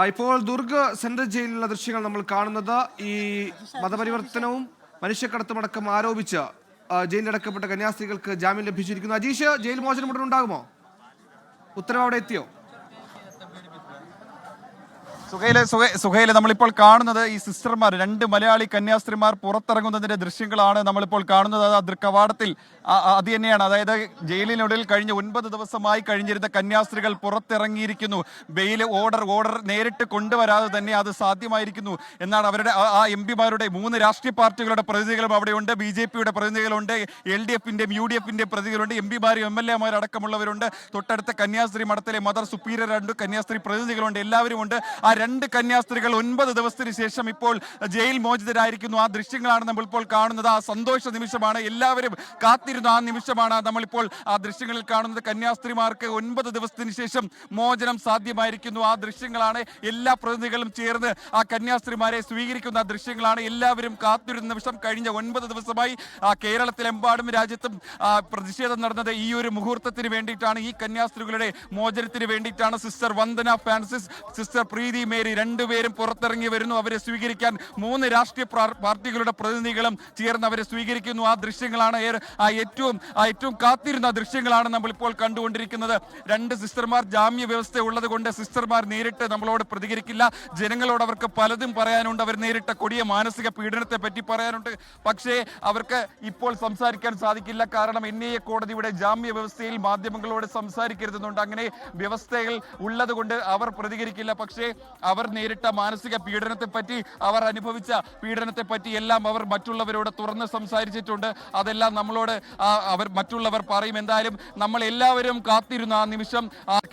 ഇപ്പോൾ ദുർഗ് സെൻട്രൽ ജയിലിലുള്ള ദൃശ്യങ്ങൾ നമ്മൾ കാണുന്നത് ഈ മതപരിവർത്തനവും മനുഷ്യക്കടത്തുമടക്കം ആരോപിച്ച് ജയിലിലടക്കപ്പെട്ട കന്യാസ്ത്രീകൾക്ക് ജാമ്യം ലഭിച്ചിരിക്കുന്നു. അജീഷ്, ജയിൽ മോചനം ഉടൻ ഉണ്ടാകുമോ? ഉത്തരവ് അവിടെ എത്തിയോ? സുഹൈലെ നമ്മളിപ്പോൾ കാണുന്നത് ഈ സിസ്റ്റർമാർ, 2 മലയാളി കന്യാസ്ത്രീമാർ പുറത്തിറങ്ങുന്നതിന്റെ ദൃശ്യങ്ങളാണ് നമ്മളിപ്പോൾ കാണുന്നത്. അത് കവാടത്തിൽ അത് തന്നെയാണ്. അതായത് ജയിലിനുള്ളിൽ കഴിഞ്ഞ 9 ദിവസമായി കഴിഞ്ഞിരുന്ന കന്യാസ്ത്രീകൾ പുറത്തിറങ്ങിയിരിക്കുന്നു. ബെയിൽ ഓർഡർ നേരിട്ട് കൊണ്ടുവരാതെ തന്നെ അത് സാധ്യമായിരിക്കുന്നു എന്നാണ് അവരുടെ ആ എംപിമാരുടെ 3 രാഷ്ട്രീയ പാർട്ടികളുടെ പ്രതിനിധികളും അവിടെയുണ്ട്. BJP-യുടെ പ്രതിനിധികളുണ്ട്, LDF-ന്റെയും UDF-ന്റെയും പ്രതിനിധികളുണ്ട്, എംപിമാരും MLA അടക്കമുള്ളവരുണ്ട്. തൊട്ടടുത്ത കന്യാസ്ത്രീ മഠത്തിലെ മദർ സുപ്പീരിയർ 2 കന്യാസ്ത്രീ പ്രതിനിധികളുണ്ട്. എല്ലാവരും ഉണ്ട്. ആ 2 കന്യാസ്ത്രീകൾ 9 ദിവസത്തിന് ശേഷം ഇപ്പോൾ ജയിൽ മോചിതരായിരിക്കുന്നു. ആ ദൃശ്യങ്ങളാണ് നമ്മളിപ്പോൾ കാണുന്നത്. ആ സന്തോഷ നിമിഷമാണ്, എല്ലാവരും കാത്തിരുന്ന ആ നിമിഷമാണ് നമ്മളിപ്പോൾ ആ ദൃശ്യങ്ങളിൽ കാണുന്നത്. കന്യാസ്ത്രീമാർക്ക് 9 ദിവസത്തിന് ശേഷം മോചനം സാധ്യമായിരിക്കുന്നു. ആ ദൃശ്യങ്ങളാണ്. എല്ലാ പ്രതിനിധികളും ചേർന്ന് ആ കന്യാസ്ത്രീമാരെ സ്വീകരിക്കുന്ന ദൃശ്യങ്ങളാണ്. എല്ലാവരും കാത്തിരുന്ന നിമിഷം. കഴിഞ്ഞ 9 ദിവസമായി കേരളത്തിലെമ്പാടും രാജ്യത്തും പ്രതിഷേധം നടന്നത് ഈ ഒരു മുഹൂർത്തത്തിന് വേണ്ടിയിട്ടാണ്, ഈ കന്യാസ്ത്രീകളുടെ മോചനത്തിന് വേണ്ടിയിട്ടാണ്. സിസ്റ്റർ വന്ദന ഫ്രാൻസിസ്, സിസ്റ്റർ പ്രീതി മേരി രണ്ടുപേരും പുറത്തിറങ്ങി വരുന്നു. അവരെ സ്വീകരിക്കാൻ 3 രാഷ്ട്രീയ പാർട്ടികളുടെ പ്രതിനിധികളും ചേർന്ന് അവരെ സ്വീകരിക്കുന്നു. ആ ദൃശ്യങ്ങളാണ് ഏറ്റവും കാത്തിരുന്ന ദൃശ്യങ്ങളാണ് നമ്മളിപ്പോൾ കണ്ടുകൊണ്ടിരിക്കുന്നത്. 2 സിസ്റ്റർമാർ ജാമ്യ വ്യവസ്ഥ ഉള്ളത് കൊണ്ട് സിസ്റ്റർമാർ നേരിട്ട് നമ്മളോട് പ്രതികരിക്കില്ല. ജനങ്ങളോട് അവർക്ക് പലതും പറയാനുണ്ട്. അവർ നേരിട്ട കൊടിയ മാനസിക പീഡനത്തെ പറ്റി പറയാനുണ്ട്. പക്ഷേ അവർക്ക് ഇപ്പോൾ സംസാരിക്കാൻ സാധിക്കില്ല. കാരണം NIA കോടതിയുടെ ജാമ്യ വ്യവസ്ഥയിൽ മാധ്യമങ്ങളോട് സംസാരിക്കരുതെന്നുണ്ട്. അങ്ങനെ വ്യവസ്ഥകൾ ഉള്ളത് കൊണ്ട് അവർ പ്രതികരിക്കില്ല. പക്ഷേ അവർ നേരിട്ട മാനസിക പീഡനത്തെ പറ്റി, അവർ അനുഭവിച്ച പീഡനത്തെ പറ്റി എല്ലാം അവർ മറ്റുള്ളവരോട് തുറന്ന് സംസാരിച്ചിട്ടുണ്ട്. അതെല്ലാം നമ്മളോട് മറ്റുള്ളവർ പറയും. എന്തായാലും നമ്മൾ എല്ലാവരും കാത്തിരുന്ന ആ നിമിഷം,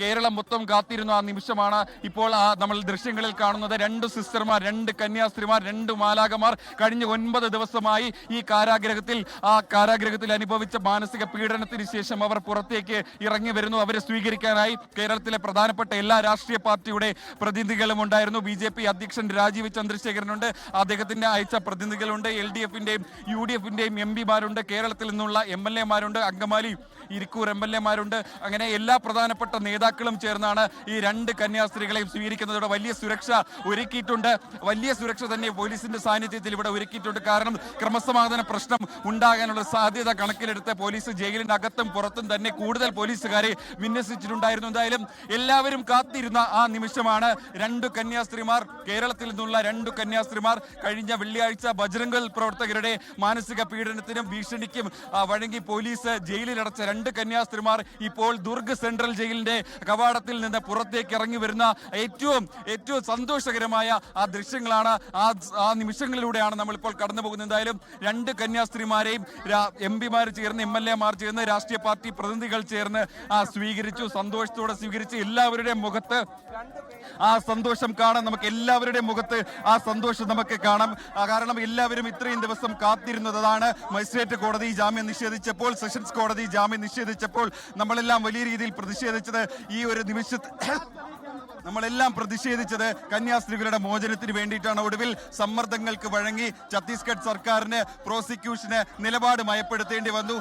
കേരളം മൊത്തം കാത്തിരുന്ന ആ നിമിഷമാണ് ഇപ്പോൾ നമ്മൾ ദൃശ്യങ്ങളിൽ കാണുന്നത്. 2 സിസ്റ്റർമാർ, 2 കന്യാസ്ത്രീമാർ, 2 മാലാഖമാർ കഴിഞ്ഞ 9 ദിവസമായി ഈ കാരാഗ്രഹത്തിൽ അനുഭവിച്ച മാനസിക പീഡനത്തിന് ശേഷം അവർ പുറത്തേക്ക് ഇറങ്ങി വരുന്നു. അവരെ സ്വീകരിക്കാനായി കേരളത്തിലെ പ്രധാനപ്പെട്ട എല്ലാ രാഷ്ട്രീയ പാർട്ടിയുടെ പ്രതിനിധികളും ഉണ്ടായിരുന്നു. BJP അധ്യക്ഷൻ രാജീവ് ചന്ദ്രശേഖരനുണ്ട്, അദ്ദേഹത്തിന്റെ അയച്ച പ്രതിനിധികളുണ്ട്. LDF-ന്റെയും UDF-ന്റെയും MPമാരുണ്ട്, കേരളത്തിൽ നിന്നുള്ള MLA-മാരുണ്ട്, അങ്കമാലി ഇരിക്കൂർ MLA-മാരുണ്ട്. അങ്ങനെ എല്ലാ പ്രധാനപ്പെട്ട നേതാക്കളും ചേർന്നാണ് ഈ 2 കന്യാസ്ത്രീകളെയും സ്വീകരിക്കുന്നതോടെ വലിയ സുരക്ഷ ഒരുക്കിയിട്ടുണ്ട്. വലിയ സുരക്ഷ തന്നെ പോലീസിന്റെ സാന്നിധ്യത്തിൽ ഇവിടെ ഒരുക്കിയിട്ടുണ്ട്. കാരണം ക്രമസമാധാന പ്രശ്നം ഉണ്ടാകാനുള്ള സാധ്യത കണക്കിലെടുത്ത് പോലീസ് ജയിലിന്റെ അകത്തും പുറത്തും തന്നെ കൂടുതൽ പോലീസുകാരെ വിന്യസിച്ചിട്ടുണ്ടായിരുന്നു. എന്തായാലും എല്ലാവരും കാത്തിരുന്ന ആ നിമിഷമാണ്. 2 കന്യാസ്ത്രീമാർ, കേരളത്തിൽ നിന്നുള്ള 2 കന്യാസ്ത്രീമാർ കഴിഞ്ഞ വെള്ളിയാഴ്ച ബജ്രംഗൽ പ്രവർത്തകരുടെ മാനസിക പീഡനത്തിനും ഭീഷണിക്കും വഴങ്ങി പോലീസ് ജയിലിലടച്ച 2 കന്യാസ്ത്രീമാർ ഇപ്പോൾ ദുർഗ് സെൻട്രൽ ജയിലിന്റെ കവാടത്തിൽ നിന്ന് പുറത്തേക്ക് ഇറങ്ങി വരുന്ന ഏറ്റവും സന്തോഷകരമായ ആ ദൃശ്യങ്ങളാണ്. ആ നിമിഷങ്ങളിലൂടെയാണ് നമ്മളിപ്പോൾ കടന്നു പോകുന്നത്. എന്തായാലും 2 കന്യാസ്ത്രീമാരെയും MPമാർ ചേർന്ന്, MLA-മാർ ചേർന്ന്, രാഷ്ട്രീയ പാർട്ടി പ്രതിനിധികൾ ചേർന്ന് സ്വീകരിച്ചു. സന്തോഷത്തോടെ സ്വീകരിച്ച് എല്ലാവരുടെയും മുഖത്ത് ആ സന്തോഷം കാണാം. നമുക്ക് എല്ലാവരുടെയും മുഖത്ത് ആ സന്തോഷം നമുക്ക് കാണാം. കാരണം എല്ലാവരും ഇത്രയും ദിവസം കാത്തിരുന്നതാണ്. മജിസ്ട്രേറ്റ് കോടതി ജാമ്യം നിഷേധിച്ചപ്പോൾ, സെഷൻസ് കോടതി ജാമ്യം നിഷേധിച്ചപ്പോൾ നമ്മളെല്ലാം വലിയ രീതിയിൽ പ്രതിഷേധിച്ചത് ഈ ഒരു നമ്മളെല്ലാം പ്രതിഷേധിച്ചത് കന്യാസ്ത്രീകളുടെ മോചനത്തിന് വേണ്ടിയിട്ടാണ്. ഒടുവിൽ സമ്മർദ്ദങ്ങൾക്ക് വഴങ്ങി ഛത്തീസ്ഗഡ് സർക്കാരിന്, പ്രോസിക്യൂഷന് നിലപാട് മയപ്പെടുത്തേണ്ടി വന്നു.